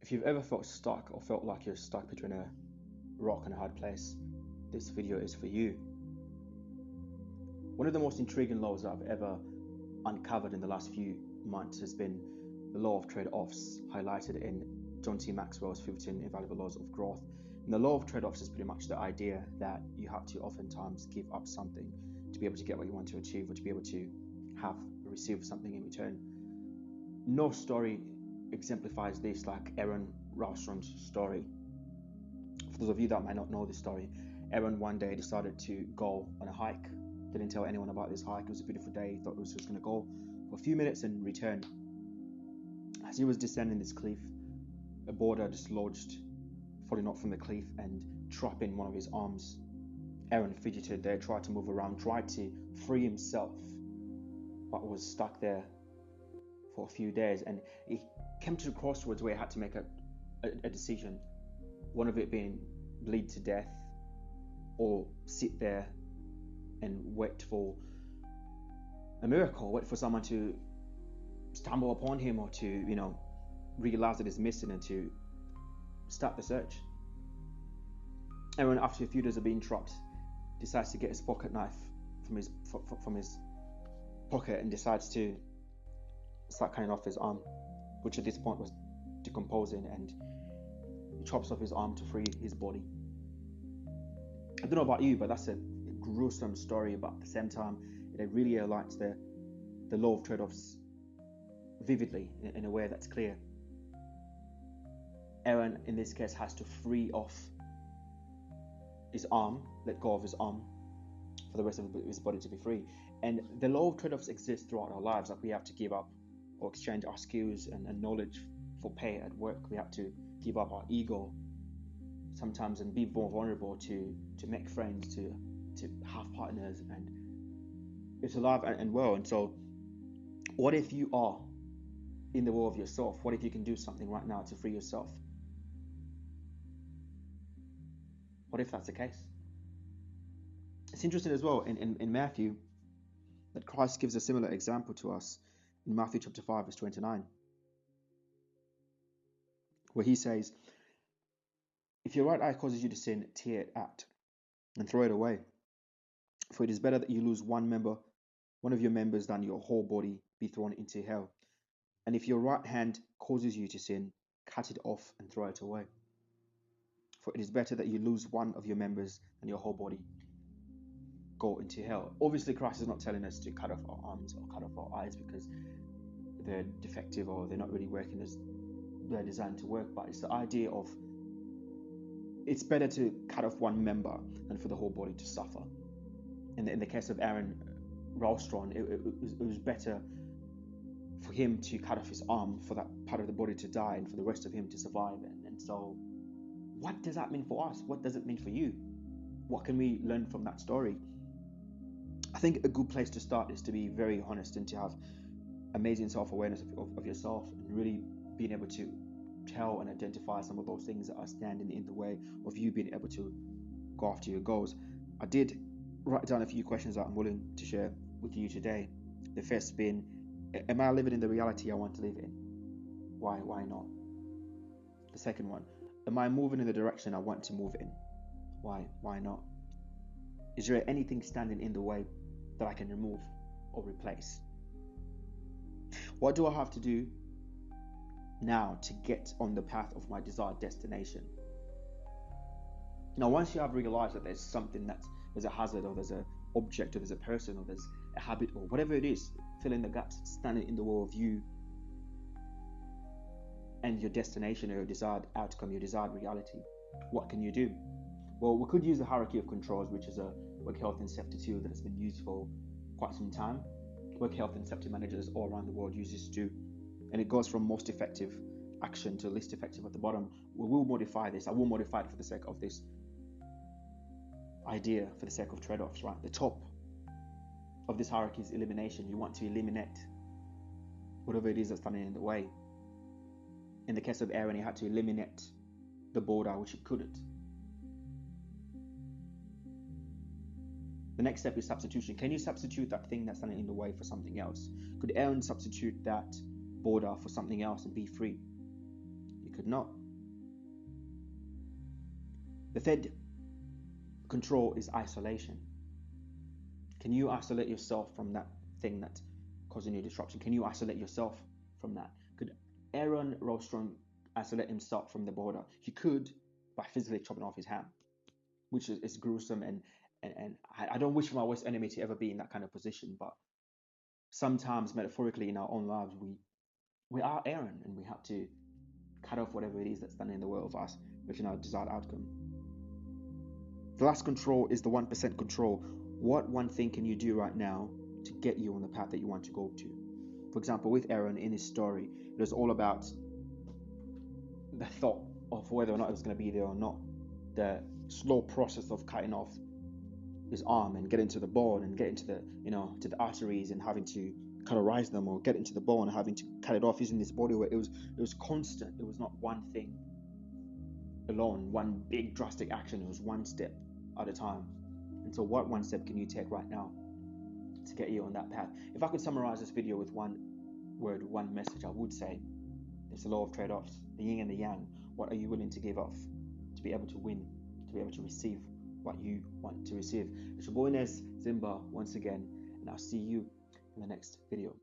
If you've ever felt stuck or felt like you're stuck between a rock and a hard place, this video is for you. One of the most intriguing laws that I've ever uncovered in the last few months has been the law of trade-offs, highlighted in John T. Maxwell's 15 Invaluable Laws of Growth. And the law of trade-offs is pretty much the idea that you have to oftentimes give up something to be able to get what you want to achieve, or to be able to receive something in return. No story exemplifies this like Aron Ralston's story. For those of you that might not know this story, Aron one day decided to go on a hike. Didn't tell anyone about this hike. It was a beautiful day. He thought he was just going to go for a few minutes and return. As he was descending this cliff, a boulder dislodged, falling off from the cliff and trapping one of his arms. Aron fidgeted there, tried to move around, tried to free himself, but was stuck there for a few days. And he came to the crossroads where he had to make a decision. One of it being bleed to death, or sit there and wait for a miracle, wait for someone to stumble upon him, or to, realize that he's missing and to start the search. Aron, after a few days of being trapped, decides to get his pocket knife from his pocket and decides to start cutting off his arm, which at this point was decomposing, and he chops off his arm to free his body. I don't know about you, but that's a gruesome story, but at the same time it really highlights the law of trade-offs vividly in a way that's clear. Aron in this case has to free off his arm, let go of his arm, for the rest of his body to be free. And the law of trade-offs exists throughout our lives. Like, we have to give up or exchange our skills and knowledge for pay at work. We have to give up our ego sometimes and be more vulnerable to make friends, to have partners, and it's alive and well. And so what if you are in the war of yourself? What if you can do something right now to free yourself? What if that's the case? It's interesting as well in Matthew that Christ gives a similar example to us in Matthew chapter 5 verse 29, where he says, if your right eye causes you to sin, tear it out and throw it away. For it is better that you lose one of your members, than your whole body be thrown into hell. And if your right hand causes you to sin, cut it off and throw it away. For it is better that you lose one of your members than your whole body go into hell. Obviously, Christ is not telling us to cut off our arms or cut off our eyes because they're defective or they're not really working as they're designed to work. But it's the idea of it's better to cut off one member than for the whole body to suffer. In the case of Aron Ralston, it was better for him to cut off his arm, for that part of the body to die, and for the rest of him to survive. And so, what does that mean for us? What does it mean for you? What can we learn from that story? I think a good place to start is to be very honest and to have amazing self-awareness of yourself, and really being able to tell and identify some of those things that are standing in the way of you being able to go after your goals. I did write down a few questions that I'm willing to share with you today. The first being, am I living in the reality I want to live in? Why not? The second one, am I moving in the direction I want to move in? Why not? Is there anything standing in the way that I can remove or replace? What do I have to do now to get on the path of my desired destination? Now, once you have realized that there's something there's a hazard, or there's an object, or there's a person, or there's a habit, or whatever it is, fill in the gaps, standing in the way of you and your destination, or your desired outcome, your desired reality, what can you do? Well, we could use the hierarchy of controls, which is a work health and safety tool that has been used for quite some time. Work health and safety managers all around the world use this too, and it goes from most effective action to least effective at the bottom. We will modify this. I will modify it for the sake of this idea, for the sake of trade-offs, right? The top of this hierarchy is elimination. You want to eliminate whatever it is that's standing in the way. In the case of Aron, he had to eliminate the boulder, which he couldn't. The next step is substitution. Can you substitute that thing that's standing in the way for something else? Could Aron substitute that boulder for something else and be free? You could could not. The third control is isolation. Can you isolate yourself from that thing that's causing you disruption? Can you isolate yourself from that? Could Aron Ralston isolate himself from the border? He could by physically chopping off his hand, which is gruesome, and I don't wish for my worst enemy to ever be in that kind of position, but sometimes metaphorically in our own lives we are Aron, and we have to cut off whatever it is that's standing in the way of us reaching our desired outcome. The last control is the 1% control. What one thing can you do right now to get you on the path that you want to go to? For example, with Aron in his story, it was all about the thought of whether or not it was going to be there or not. The slow process of cutting off his arm and getting to the bone and getting to the to the arteries and having to cauterize them, or get into the bone and having to cut it off using this body weight. It was constant. It was not one thing alone, one big drastic action. It was one step at a time. And so what one step can you take right now to get you on that path? If I could summarize this video with one word, one message, I would say it's the law of trade-offs, the yin and the yang. What are you willing to give off to be able to win, to be able to receive what you want to receive? It's your boy Zimba once again, and I'll see you in the next video.